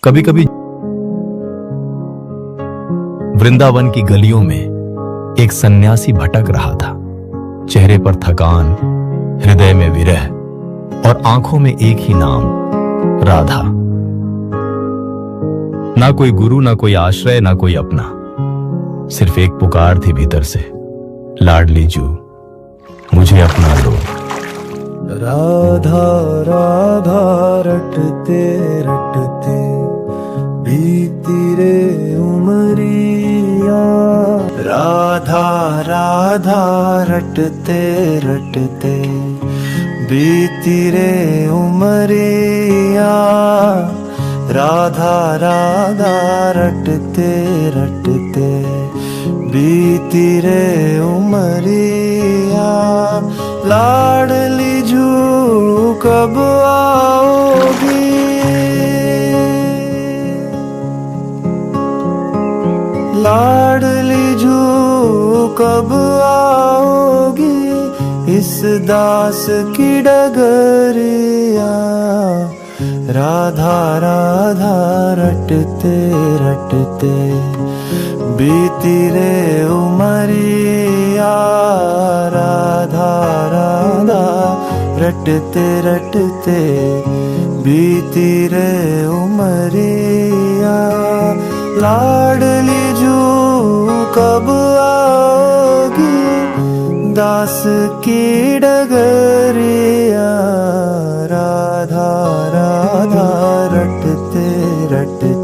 कभी कभी वृंदावन की गलियों में एक सन्यासी भटक रहा था। चेहरे पर थकान, हृदय में विरह और आंखों में एक ही नाम, राधा। ना कोई गुरु, ना कोई आश्रय, ना कोई अपना, सिर्फ एक पुकार थी भीतर से, लाडली जू मुझे अपना लो। राधा राधा रटते रटते बीती रे उमरिया, राधा राधा रटते रटते बीती रे उमरिया, राधा राधा रटते रटते बीती रे उमरिया, लाडली जू कब आओगी, लाडली जू कब आओगी, इस दास की डगरिया, राधा राधा रटते रटते बीती रे उमरिया, राधा राधा रटते रटते बीती रे उमरिया, लाडली जू कब आओगी, दास की डगरिया, राधा राधा रटते रटते।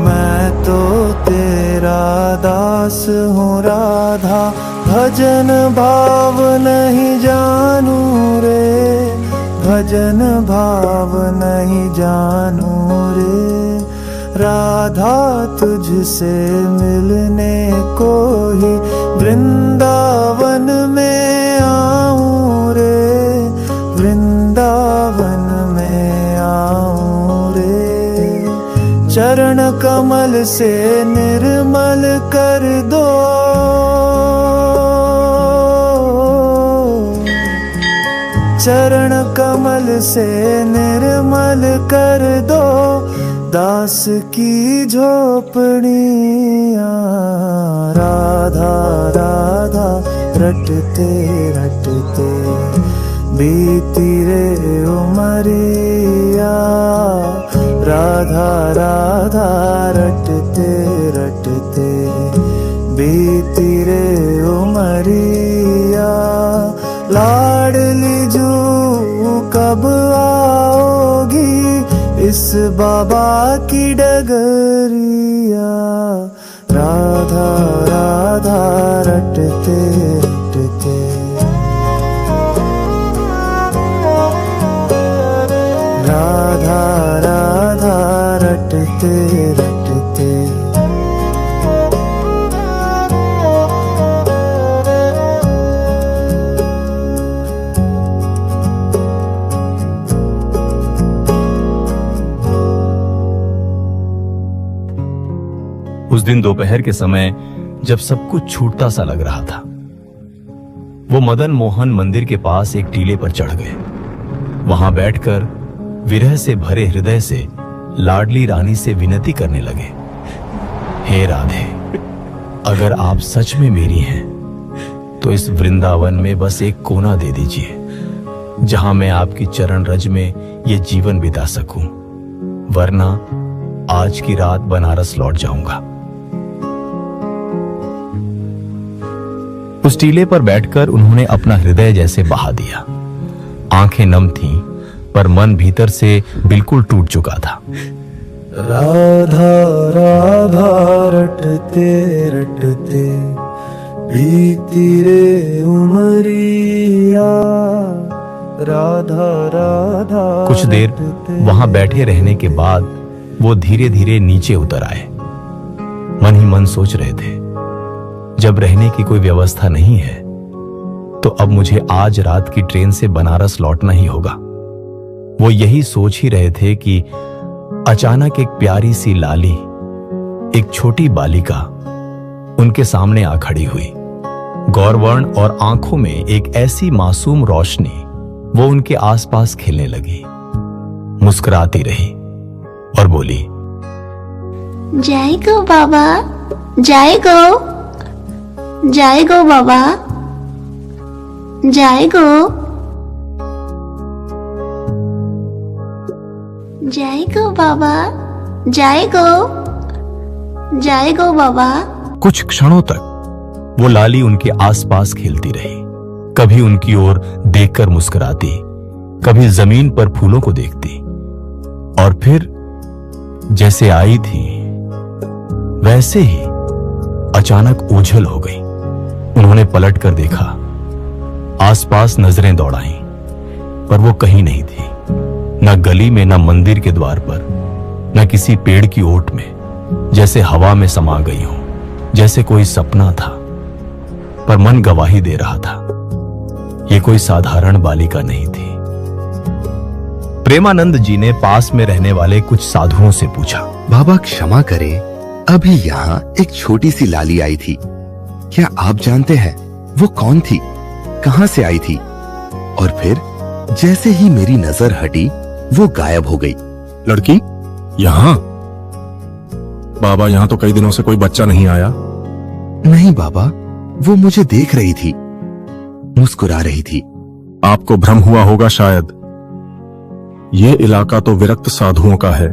मैं तो तेरा दास हूँ राधा, भजन भाव नहीं जानू रे, भजन भाव नहीं जानू रे, राधा तुझसे मिलने को ही वृंदावन में आऊं रे, वृंदावन में आऊं रे, चरण कमल से निर्मल कर दो, चरण कमल से निर्मल कर दो, दास की झोपड़ियाँ, राधा राधा रटते रटते बीती रे उमरिया, राधा राधा रटते रटते बीती रे उमरिया, लाडली जू कब आओगी, इस बाबा की डगरिया, राधा राधा रटते रटते, राधा राधा रटते रटते। उस दिन दोपहर के समय जब सब कुछ छूटता सा लग रहा था, वो मदन मोहन मंदिर के पास एक टीले पर चढ़ गए। वहां बैठकर विरह से भरे हृदय से लाडली रानी से विनती करने लगे, हे राधे, अगर आप सच में मेरी हैं तो इस वृंदावन में बस एक कोना दे दीजिए, जहां मैं आपकी चरण रज में ये जीवन बिता सकूं, वरना आज की रात बनारस लौट जाऊंगा। उस टीले पर बैठकर उन्होंने अपना हृदय जैसे बहा दिया। आंखें नम थीं, पर मन भीतर से बिल्कुल टूट चुका था। राधा राधा रटते रटते बीती रे उमरिया, राधा राधा। कुछ देर वहां बैठे रहने के बाद वो धीरे धीरे नीचे उतर आए। मन ही मन सोच रहे थे, जब रहने की कोई व्यवस्था नहीं है तो अब मुझे आज रात की ट्रेन से बनारस लौटना ही होगा। वो यही सोच ही रहे थे कि अचानक एक प्यारी सी लाली, एक छोटी बालिका उनके सामने आ खड़ी हुई। गौरवर्ण और आंखों में एक ऐसी मासूम रोशनी, वो उनके आसपास खेलने लगी, मुस्कुराती रही और बोली, जाएगो बाबा, जाएगो, जाएगो बाबा, जाएगो, जाएगो बाबा, जाएगो, जाएगो बाबा। कुछ क्षणों तक वो लाली उनके आसपास खेलती रही, कभी उनकी ओर देखकर मुस्कुराती, कभी जमीन पर फूलों को देखती, और फिर जैसे आई थी वैसे ही अचानक ओझल हो गई। उन्होंने पलट कर देखा, आसपास नजरें दौड़ाईं, पर वो कहीं नहीं थी, न गली में, न मंदिर के द्वार पर, न किसी पेड़ की ओट में, जैसे हवा में समा गई हो, जैसे कोई सपना था। पर मन गवाही दे रहा था, ये कोई साधारण बालिका नहीं थी। प्रेमानंद जी ने पास में रहने वाले कुछ साधुओं से पूछा, बाबा क्षमा करें, अभी यहाँ एक छोटी सी लाली आई थी, क्या आप जानते हैं वो कौन थी, कहाँ से आई थी? और फिर जैसे ही मेरी नजर हटी वो गायब हो गई। लड़की यहाँ? बाबा, यहाँ तो कई दिनों से कोई बच्चा नहीं आया। नहीं बाबा, वो मुझे देख रही थी, मुस्कुरा रही थी। आपको भ्रम हुआ होगा शायद। ये इलाका तो विरक्त साधुओं का है,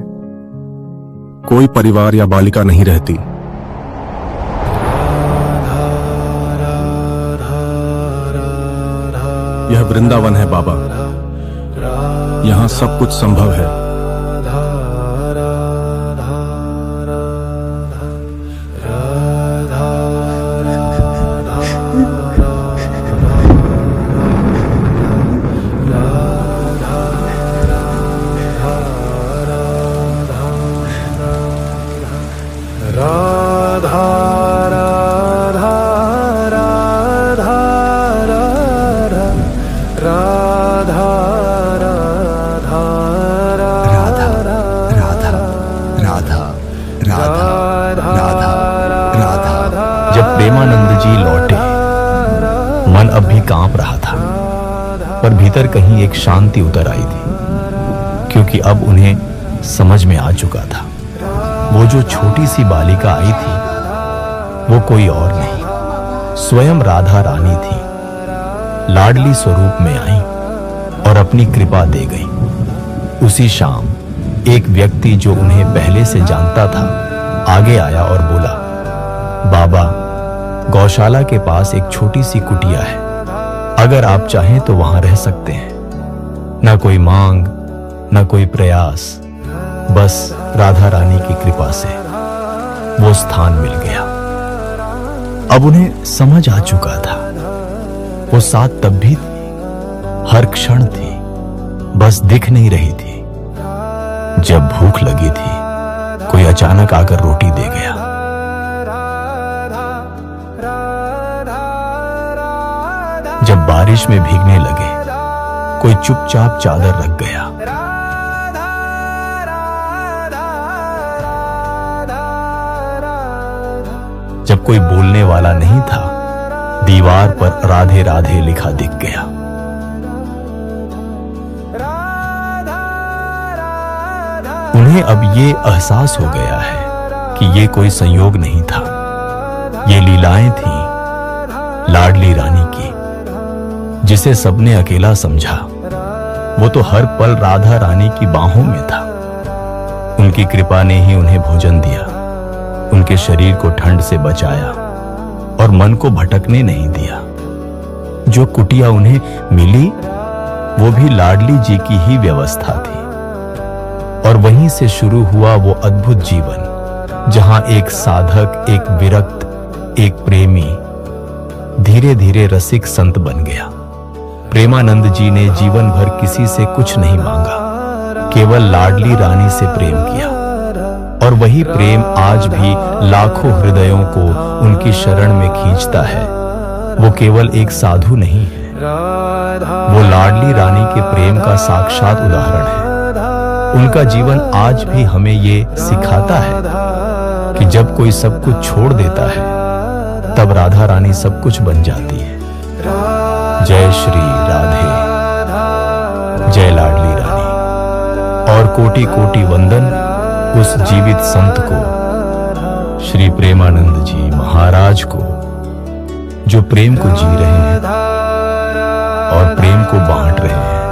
कोई परिवार या बालिका नहीं रहती। यह वृंदावन है बाबा, यहाँ सब कुछ संभव है। जब प्रेमानंद जी लौटे, मन अब भी कांप रहा था, पर भीतर कहीं एक शांति उतर आई थी, क्योंकि अब उन्हें समझ में आ चुका था, वो जो छोटी सी बालिका आई थी वो कोई और नहीं, स्वयं राधा रानी थी। लाडली स्वरूप में आई और अपनी कृपा दे गई। उसी शाम एक व्यक्ति जो उन्हें पहले से जानता था आगे आया और बोला, बाबा, गौशाला के पास एक छोटी सी कुटिया है, अगर आप चाहें तो वहां रह सकते हैं। ना कोई मांग, ना कोई प्रयास, बस राधा रानी की कृपा से वो स्थान मिल गया। अब उन्हें समझ आ चुका था, वो साथ तब भी थी, हर क्षण थी, बस दिख नहीं रही थी। जब भूख लगी थी, कोई अचानक आकर रोटी दे गया। जब बारिश में भीगने लगे, कोई चुपचाप चादर रख गया। जब कोई बोलने वाला नहीं था, दीवार पर राधे राधे लिखा दिख गया। उन्हें अब ये एहसास हो गया है कि ये कोई संयोग नहीं था, ये लीलाएं थीं लाडली रानी की, जिसे सबने अकेला समझा। वो तो हर पल राधा रानी की बाहों में था। उनकी कृपा ने ही उन्हें भोजन दिया, उनके शरीर को ठंड से बचाया और मन को भटकने नहीं दिया। जो कुटिया उन्हें मिली वो भी लाडली जी की ही व्यवस्था थी, और वहीं से शुरू हुआ वो अद्भुत जीवन, जहां एक साधक, एक विरक्त, एक प्रेमी धीरे धीरे रसिक संत बन गया। प्रेमानंद जी ने जीवन भर किसी से कुछ नहीं मांगा, केवल लाडली रानी से प्रेम किया, और वही प्रेम आज भी लाखों हृदयों को उनकी शरण में खींचता है। वो केवल एक साधु नहीं है, वो लाडली रानी के प्रेम का साक्षात उदाहरण है। उनका जीवन आज भी हमें ये सिखाता है कि जब कोई सब कुछ छोड़ देता है, तब राधा रानी सब कुछ बन जाती है। जय श्री राधे। जय लाडली रानी। और कोटि कोटि वंदन उस जीवित संत को, श्री प्रेमानंद जी महाराज को, जो प्रेम को जी रहे हैं और प्रेम को बांट रहे हैं।